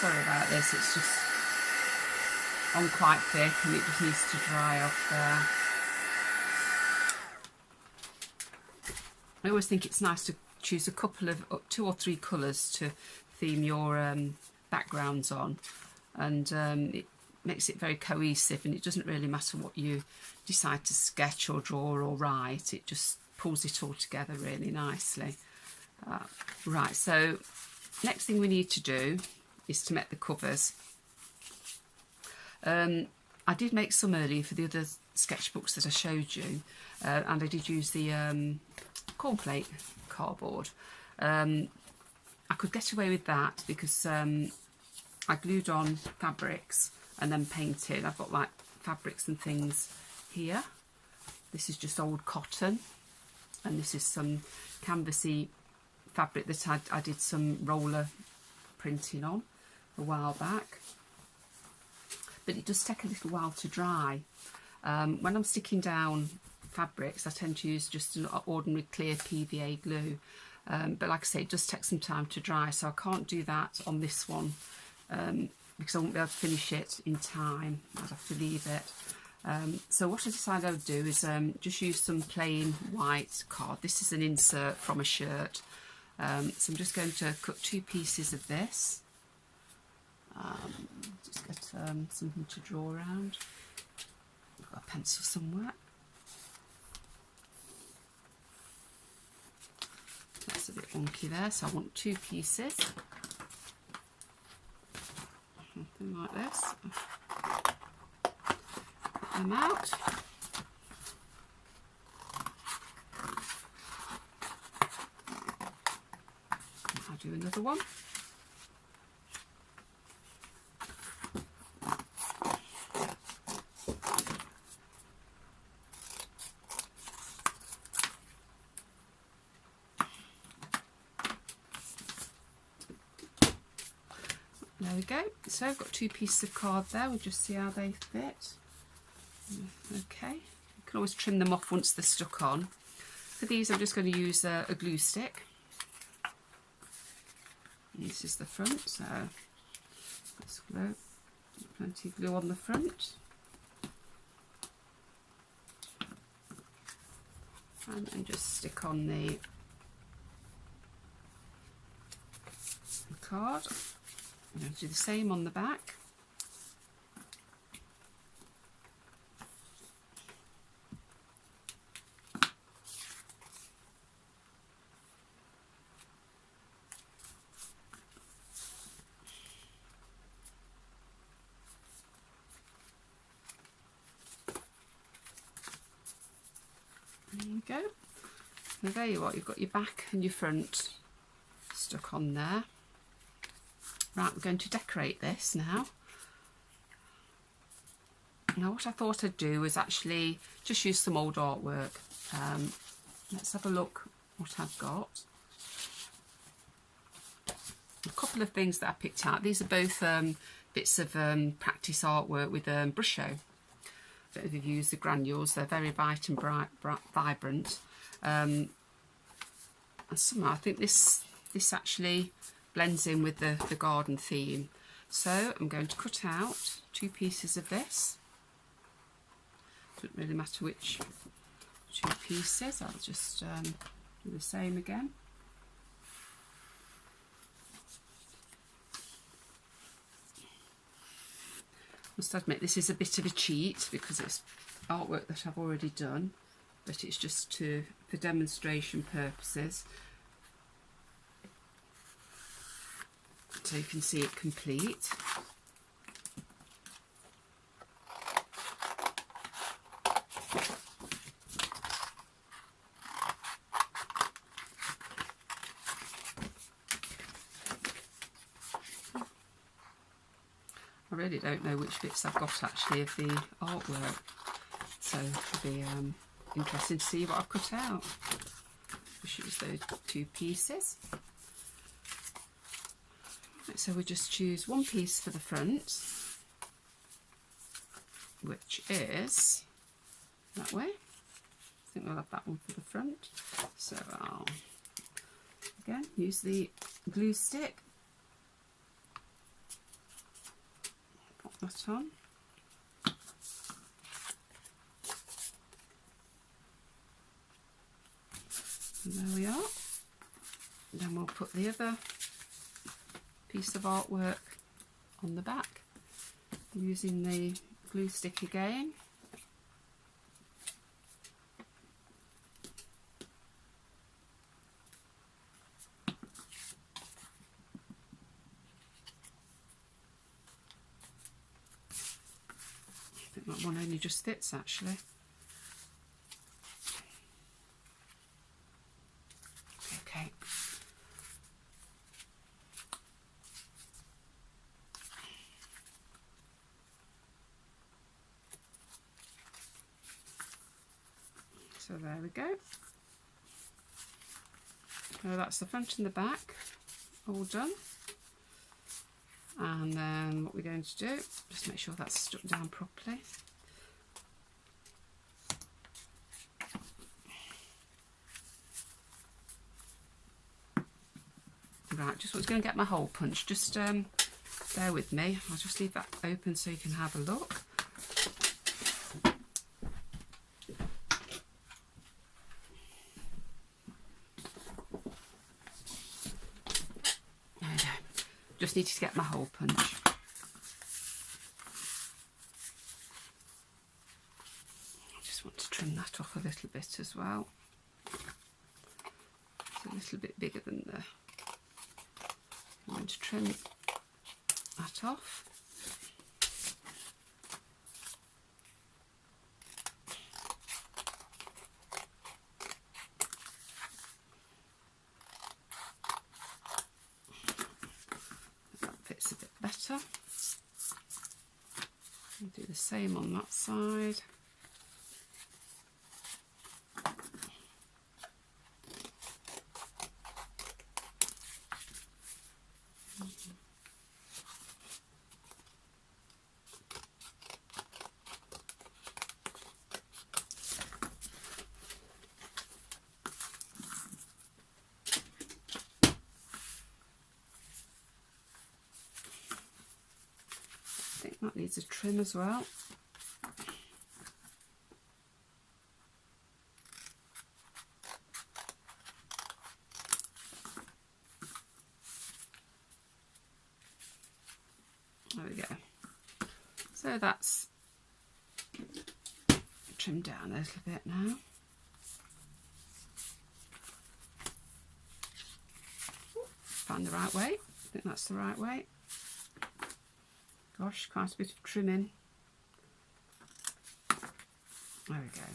Sorry about this, it's just on quite thick and it just needs to dry off there. I always think it's nice to choose a couple of 2 or 3 colours to theme your backgrounds on, and it makes it very cohesive, and it doesn't really matter what you decide to sketch or draw or write, it just pulls it all together really nicely. Right, so next thing we need to do is to make the covers. I did make some earlier for the other sketchbooks that I showed you, and I did use the cornflake cardboard. I could get away with that because I glued on fabrics and then painted. I've got like fabrics and things here. This is just old cotton, and this is some canvasy fabric that I did some roller printing on a while back. But it does take a little while to dry. When I'm sticking down fabrics, I tend to use just an ordinary clear PVA glue. But like I say, it does take some time to dry, so I can't do that on this one because I won't be able to finish it in time. I'd have to leave it. So what I decided I would do is just use some plain white card. This is an insert from a shirt. So I'm just going to cut 2 pieces of this. Just get something to draw around. I've got a pencil somewhere. That's a bit wonky there, so I want 2 pieces. Something like this. Put them out. I'll do another one. There we go. So I've got 2 pieces of card there. We'll just see how they fit. Okay. You can always trim them off once they're stuck on. For these, I'm just going to use a glue stick. And this is the front, so let's glue. Plenty of glue on the front. And then just stick on the card. I'm going to do the same on the back. There you go. And there you are, you've got your back and your front stuck on there. Right, we're going to decorate this now. Now what I thought I'd do was actually just use some old artwork. Let's have a look what I've got. A couple of things that I picked out. These are both bits of practice artwork with brush show. I don't know if you've used the granules, they're very bright and vibrant. And somehow I think this actually blends in with the garden theme. So I'm going to cut out 2 pieces of this. Doesn't really matter which 2 pieces, I'll just do the same again. Must admit this is a bit of a cheat because it's artwork that I've already done, but it's just for demonstration purposes, so you can see it complete. I really don't know which bits I've got actually of the artwork, so it'll be interesting to see what I've cut out. Just use those 2 pieces. Right, so we just choose 1 piece for the front, which is that way. I think we'll have that one for the front. So I'll again use the glue stick. that on. And there we are. Then we'll put the other piece of artwork on the back using the glue stick again. I think that one only just fits actually. Okay. So there we go. So that's the front and the back all done. And then what we're going to do, just make sure that's stuck down properly. Right, just was going to get my hole punch. Just bear with me. I'll just leave that open so you can have a look. There we go. Just need to get my hole punch. I just want to trim that off a little bit as well. It's a little bit bigger than the... I'm going to trim that off. That fits a bit better. I'll do the same on that side. I think that needs a trim as well. There we go. So that's trimmed down a little bit now. Find the right way. I think that's the right way. Gosh, quite a bit of trimming. There we go.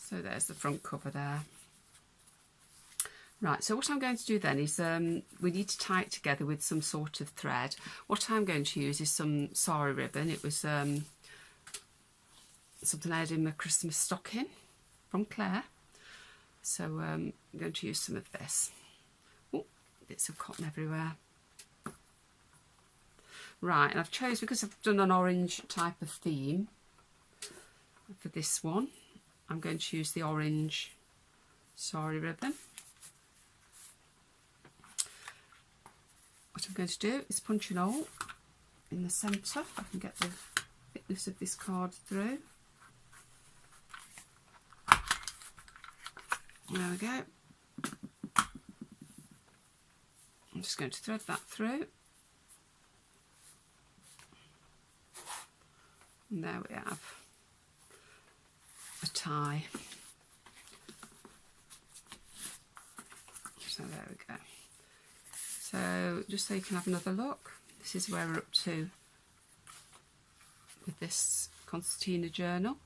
So there's the front cover there. Right, so what I'm going to do then is we need to tie it together with some sort of thread. What I'm going to use is some Sari ribbon. It was something I had in my Christmas stocking from Claire. So I'm going to use some of this. Oh, bits of cotton everywhere. Right, and I've chosen, because I've done an orange type of theme for this one, I'm going to use the orange Sari ribbon. What I'm going to do is punch an hole in the centre. I can get the thickness of this card through. There we go. I'm just going to thread that through. And there we have a tie. So there we go. So just so you can have another look, this is where we're up to with this Concertina journal,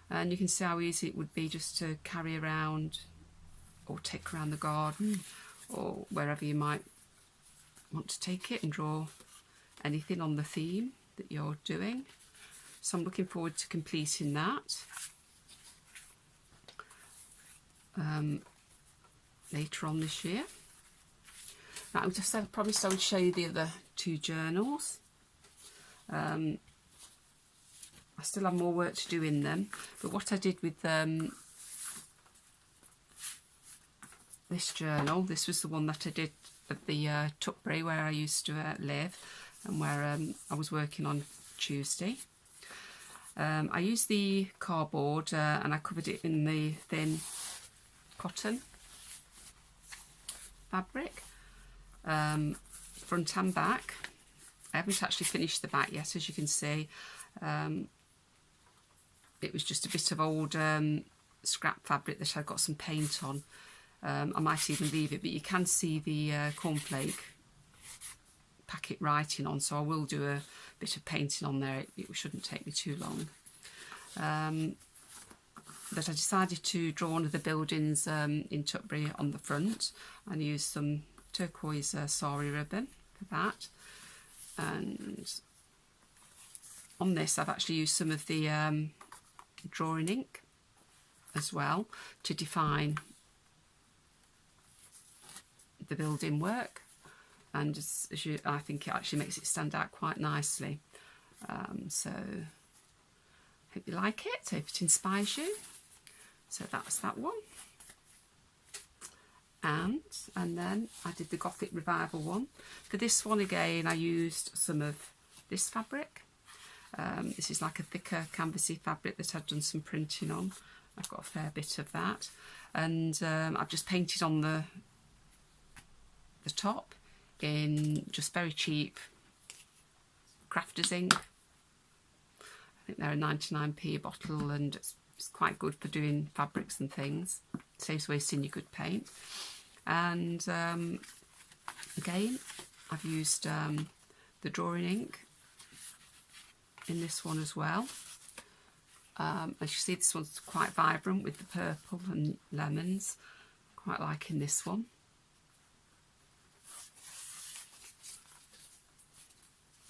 and you can see how easy it would be just to carry around or take around the garden or wherever you might want to take it and draw anything on the theme that you're doing. So I'm looking forward to completing that later on this year. Right, I promised I would show you the other two journals. I still have more work to do in them, but what I did with this journal, this was the one that I did at the Tutbury where I used to live, and where I was working on Tuesday. I used the cardboard and I covered it in the thin cotton fabric, front and back. I haven't actually finished the back yet, as you can see. It was just a bit of old scrap fabric that I've got some paint on. I might even leave it, but you can see the cornflake packet writing on, so I will do a bit of painting on there. It shouldn't take me too long. But I decided to draw one of the buildings in Tutbury on the front, and use some turquoise Sari ribbon for that. And on this I've actually used some of the drawing ink as well to define the building work, and I think it actually makes it stand out quite nicely. So hope you like it, hope it inspires you. So that's that one. And then I did the Gothic Revival one. For this one again I used some of this fabric. This is like a thicker canvasy fabric that I've done some printing on. I've got a fair bit of that, and I've just painted on the top in just very cheap crafters ink. I think they're a 99p a bottle, and it's quite good for doing fabrics and things. Saves wasting your good paint. And again I've used the drawing ink in this one as well. As you see, this one's quite vibrant with the purple and lemons. Quite liking this one.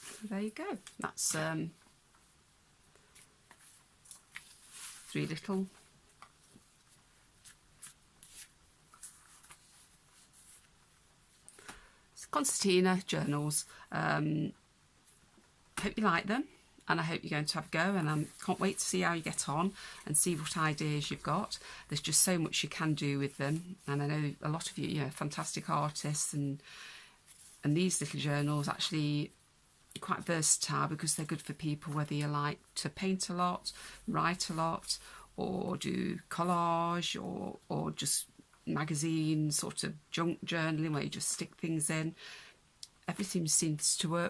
So there you go. That's 3 little Concertina journals. Hope you like them, and I hope you're going to have a go, and I can't wait to see how you get on and see what ideas you've got. There's just so much you can do with them, and I know a lot of you, fantastic artists, and these little journals actually are quite versatile because they're good for people whether you like to paint a lot, write a lot, or do collage, or just magazine sort of junk journaling where you just stick things in. Everything seems to work